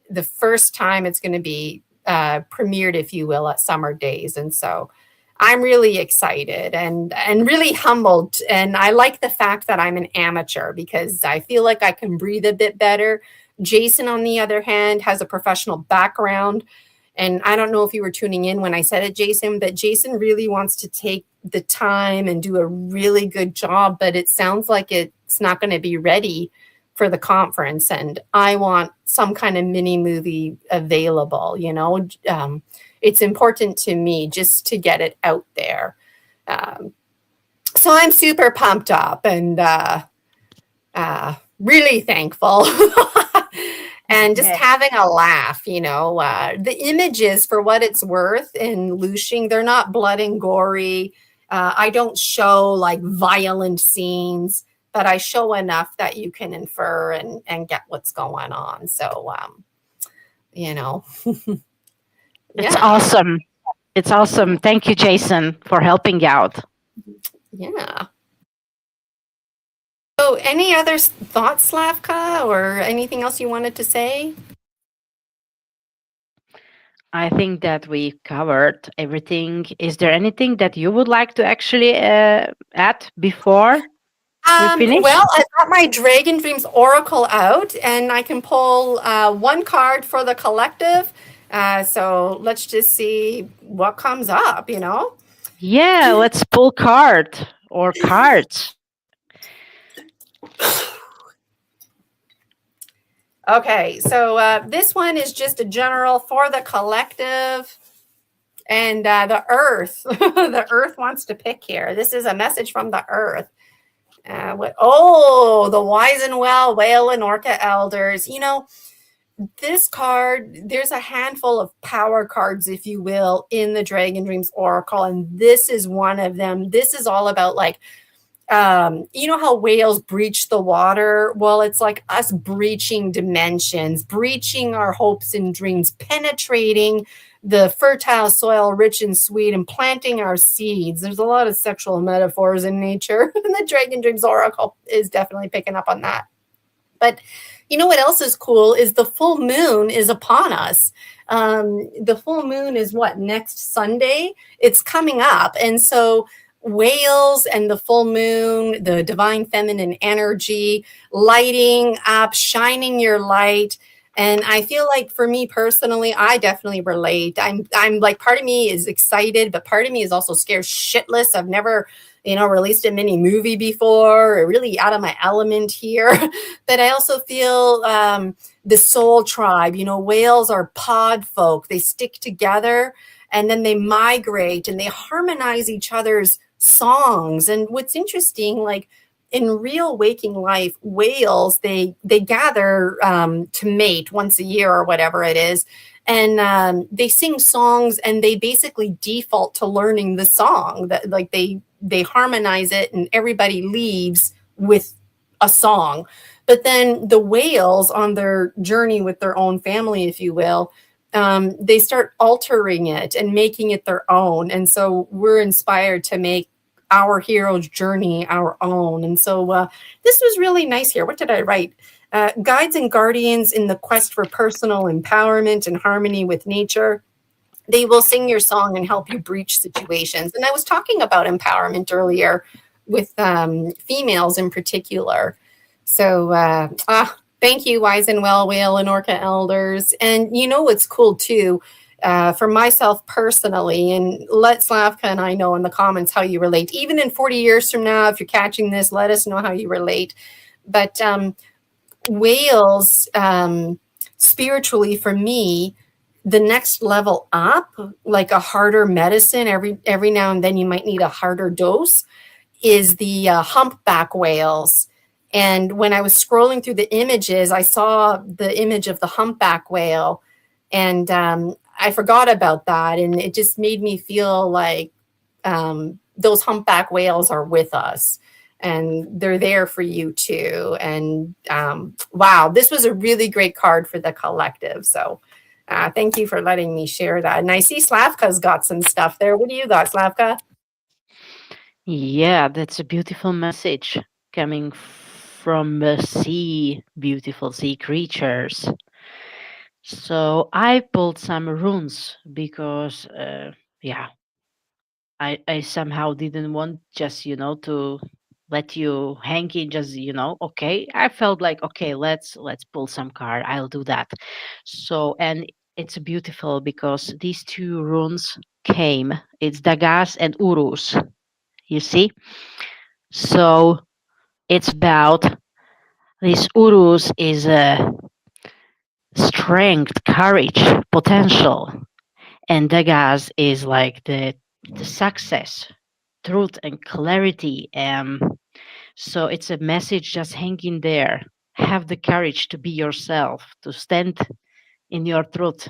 the first time it's going to be premiered, if you will, at Summer Days. And so I'm really excited and really humbled. And I like the fact that I'm an amateur because I feel like I can breathe a bit better. Jason, on the other hand, has a professional background. And I don't know if you were tuning in when I said it, Jason, but Jason really wants to take the time and do a really good job, but it sounds like it's not going to be ready for the conference. And I want some kind of mini movie available, it's important to me just to get it out there. So I'm super pumped up and really thankful. And just having a laugh, the images, for what it's worth in Looshing, they're not blood and gory. I don't show like violent scenes, but I show enough that you can infer and get what's going on. So, It's awesome. It's awesome. Thank you, Jason, for helping out. Yeah. So any other thoughts, Slavka, or anything else you wanted to say? I think that we covered everything. Is there anything that you would like to actually add before we finish? Well, I've got my Dragon Dreams Oracle out, and I can pull one card for the collective. So let's just see what comes up, Yeah, let's pull card or cards. Okay, so this one is just a general for the collective and the earth. The earth wants to pick here. This is a message from the earth. The wise and well, whale and orca elders. This card, there's a handful of power cards, if you will, in the Dragon Dreams Oracle, and this is one of them. This is all about like, how whales breach the water? Well, it's like us breaching dimensions, breaching our hopes and dreams, penetrating the fertile soil, rich and sweet, and planting our seeds. There's a lot of sexual metaphors in nature. And the Dragon Dreams Oracle is definitely picking up on that. But you know what else is cool is the full moon is upon us. The full moon is next Sunday? It's coming up. And so whales and the full moon, the divine feminine energy, lighting up, shining your light, And I feel like for me personally, I definitely relate. I'm like, part of me is excited, but part of me is also scared shitless. I've never, released a mini movie before, or really out of my element here. But I also feel the soul tribe. Whales are pod folk. They stick together and then they migrate and they harmonize each other's songs. And what's interesting, like, in real waking life, whales, they gather to mate once a year or whatever it is, and they sing songs, and they basically default to learning the song. That, like, they harmonize it, and everybody leaves with a song. But then the whales, on their journey with their own family, if you will, they start altering it and making it their own. And so we're inspired to make our hero's journey our own. And so this was really nice here. What did I write? Guides and guardians in the quest for personal empowerment and harmony with nature. They will sing your song and help you breach situations. And I was talking about empowerment earlier with females in particular. So thank you, Wise and Well Whale and Orca Elders. And you know what's cool too? For myself personally, and let Slavka and I know in the comments how you relate. Even in 40 years from now, if you're catching this, let us know how you relate. But whales, spiritually, for me, the next level up, like a harder medicine, every now and then you might need a harder dose, is the humpback whales. And when I was scrolling through the images, I saw the image of the humpback whale, and I forgot about that. And it just made me feel like those humpback whales are with us, and they're there for you too. And wow, this was a really great card for the collective. So thank you for letting me share that. And I see Slavka's got some stuff there. What do you got, Slavka? Yeah, that's a beautiful message coming from the sea, beautiful sea creatures. So I pulled some runes because, yeah, I somehow didn't want just, to let you hang in just, okay. I felt like, okay, let's pull some card. I'll do that. So, and it's beautiful because these two runes came. It's Dagas and Urus, you see? So it's about this Urus is a strength, courage, potential, and Dagas is like the success, truth, and clarity. So it's a message just hanging there. Have the courage to be yourself, to stand in your truth.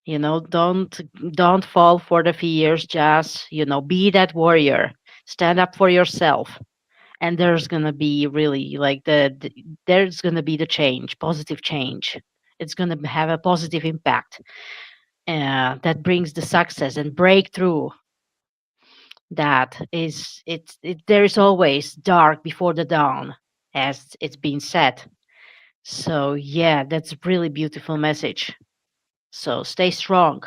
Don't fall for the fears. Just be that warrior. Stand up for yourself, and there's gonna be really like there's gonna be the change, positive change. It's gonna have a positive impact that brings the success and breakthrough. That is there is always dark before the dawn, as it's been said. So yeah, that's a really beautiful message. So stay strong.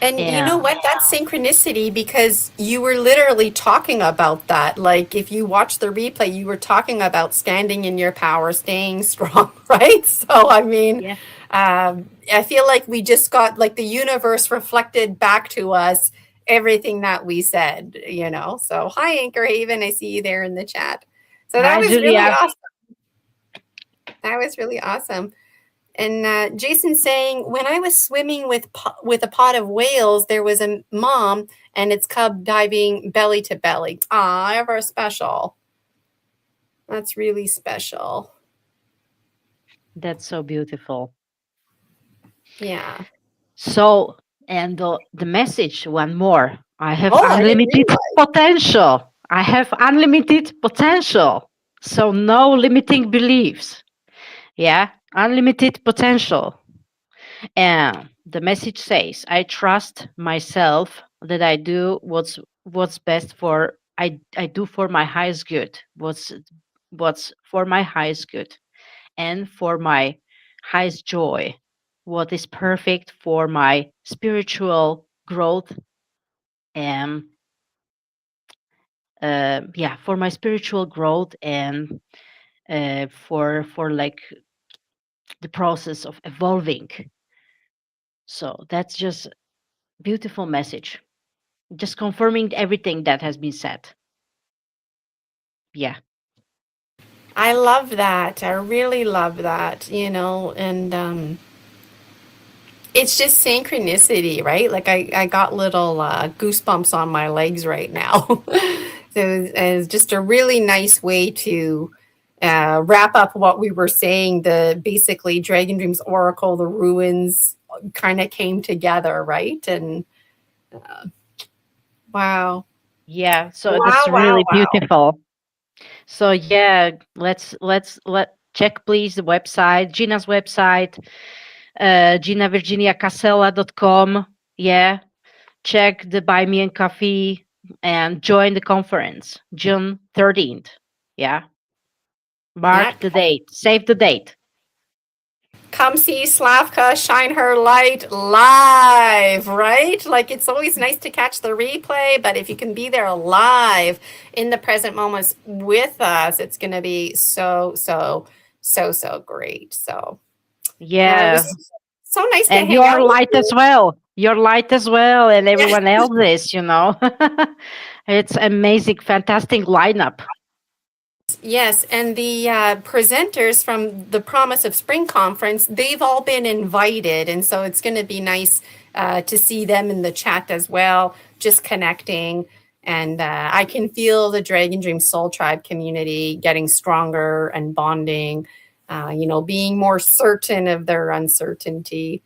And you know Yeah. what? That's synchronicity, because you were literally talking about that. Like, if you watch the replay, you were talking about standing in your power, staying strong, right? So, I mean, Yeah. I feel like we just got, like, the universe reflected back to us everything that we said. So, hi, Anchor Haven. I see you there in the chat. So, that Hi, was really Julia. awesome. That was really awesome. And Jason saying, when I was swimming with a pod of whales, there was a mom and its cub diving belly to belly. Ah, ever special. That's really special. That's so beautiful. Yeah. So, and the message one more. I have Oh, I didn't unlimited realize. potential. I have unlimited potential. So no limiting beliefs. Yeah, unlimited potential. And the message says, I trust myself that I do what's best for I do for my highest good. What's for my highest good and for my highest joy. What is perfect for my spiritual growth and yeah, for my spiritual growth and for like the process of evolving. So that's just beautiful message. Just confirming everything that has been said. Yeah. I love that. I really love that, and it's just synchronicity, right? Like I got little goosebumps on my legs right now. So it's just a really nice way to wrap up what we were saying. The basically Dragon Dreams Oracle, the ruins kind of came together, right? And wow, Yeah. So wow, that's wow, really wow. beautiful. So yeah, let check please the website, Gina's website, ginavirginiacasella.com. Yeah. Check the Buy Me and Coffee and join the conference June 13th. Yeah. Yeah, Mark the date. Save the date. come see Slavka shine her light live, right? Like it's always nice to catch the replay, but if you can be there live in the present moments with us, it's going to be so great. So it Yeah. was so nice to And hang your out with light as you. well. Your light as well, and Yeah. everyone else's. It's amazing, fantastic lineup. Yes, and the presenters from the Promise of Spring conference, they've all been invited, and so it's going to be nice to see them in the chat as well, just connecting. And I can feel the Dragon Dream Soul Tribe community getting stronger and bonding, being more certain of their uncertainty.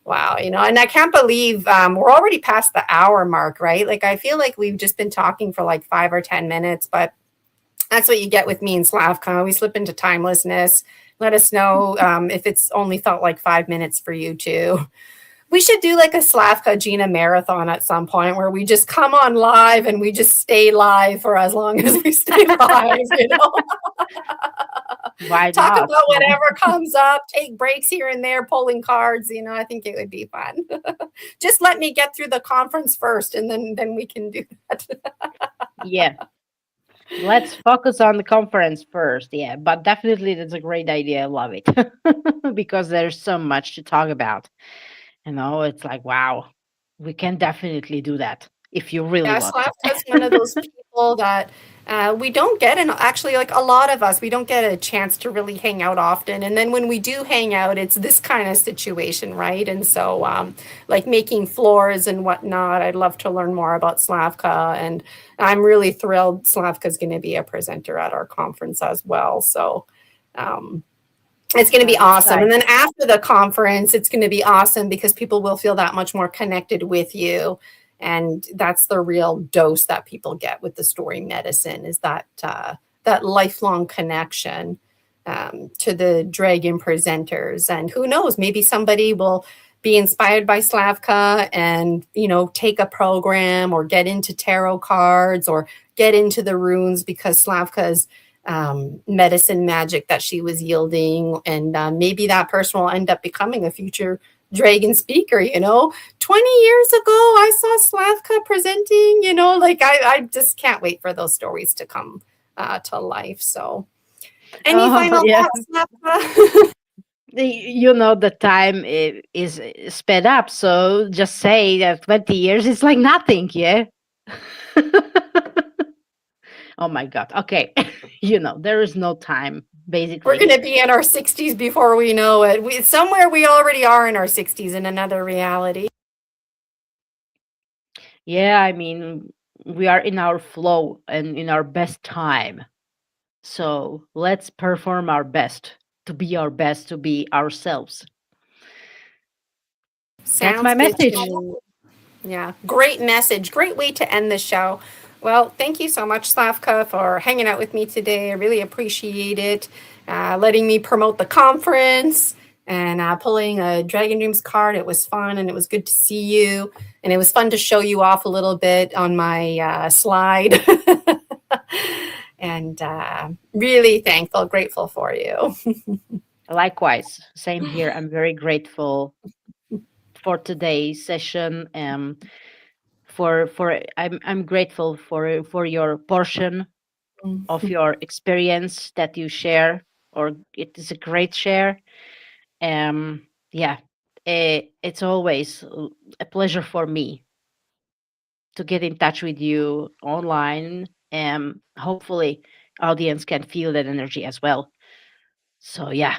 Wow, and I can't believe we're already past the hour mark, right? Like, I feel like we've just been talking for like 5 or 10 minutes, but that's what you get with me and Slavka. We slip into timelessness. Let us know if it's only felt like 5 minutes for you too. We should do like a Slavka Gina marathon at some point where we just come on live and we just stay live for as long as we stay live. Why Talk not? about whatever comes up, take breaks here and there, pulling cards. I think it would be fun. Just let me get through the conference first and then we can do that. Yeah. Let's focus on the conference first. Yeah, but definitely that's a great idea. I love it because there's so much to talk about. It's like, wow, we can definitely do that if you really Yeah, want to. Slavka's one of those people that we don't get, and actually, like a lot of us, we don't get a chance to really hang out often. And then when we do hang out, it's this kind of situation, right? And so, like making floors and whatnot, I'd love to learn more about Slavka, and I'm really thrilled Slavka's going to be a presenter at our conference as well. So, um, it's going to be I'm awesome. And excited. then after the conference, it's going to be awesome because people will feel that much more connected with you. And that's the real dose that people get with the story medicine is that lifelong connection to the dragon presenters. And who knows, maybe somebody will be inspired by Slavka and, take a program or get into tarot cards or get into the runes because Slavka's medicine magic that she was yielding. And maybe that person will end up becoming a future dragon speaker. 20 years ago, I saw Slavka presenting, like I just can't wait for those stories to come to life. So, any Oh, final yeah. thoughts, Slavka? The time is sped up. So just say that 20 years is like nothing. Yeah. Oh my God. Okay. There is no time, We're basically. going to be in our 60s before we know it. Somewhere we already are in our 60s in another reality. Yeah. I mean, we are in our flow and in our best time. So let's perform our best, to be ourselves. That's my Sounds good to message. me. Yeah, great message. Great way to end the show. Well, thank you so much, Slavka, for hanging out with me today. I really appreciate it. Letting me promote the conference and pulling a Dragon Dreams card. It was fun and it was good to see you. And it was fun to show you off a little bit on my slide. And really thankful, grateful for you. Likewise, same here. I'm very grateful for today's session. I'm grateful for your portion of your experience that you share, or it is a great share. Yeah, it's always a pleasure for me to get in touch with you online. Hopefully, audience can feel that energy as well. So yeah,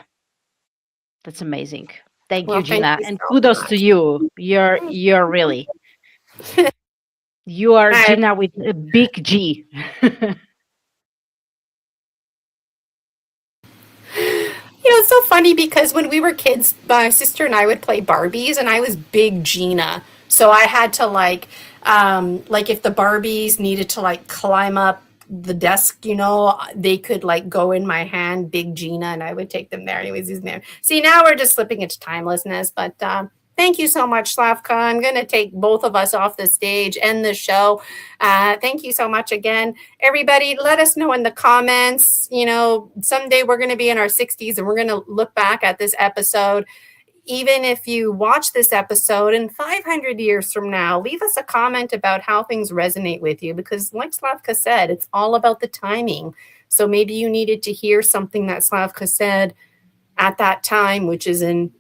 that's amazing. Thank you, Well, thank Gina, you and so kudos to much. you. You're really you are I Gina with a big G. It's so funny because when we were kids, my sister and I would play Barbies, and I was big Gina. So I had to like if the Barbies needed to like climb up the desk, they could like go in my hand, big Gina, and I would take them there. Anyways, these men. See, now we're just slipping into timelessness, but thank you so much, Slavka. I'm going to take both of us off the stage and the show. Thank you so much again. Everybody, let us know in the comments. Someday we're going to be in our 60s and we're going to look back at this episode. Even if you watch this episode in 500 years from now, leave us a comment about how things resonate with you, because like Slavka said, it's all about the timing. So maybe you needed to hear something that Slavka said at that time, which is in,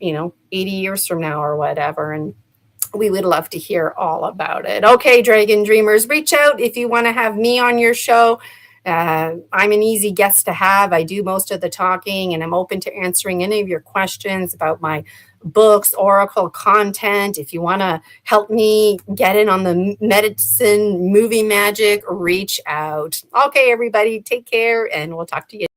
80 years from now or whatever. And we would love to hear all about it. Okay, Dragon Dreamers, reach out if you want to have me on your show. I'm an easy guest to have. I do most of the talking, and I'm open to answering any of your questions about my books, oracle content. If you want to help me get in on the medicine movie magic, reach out. Okay, everybody, take care, and we'll talk to you.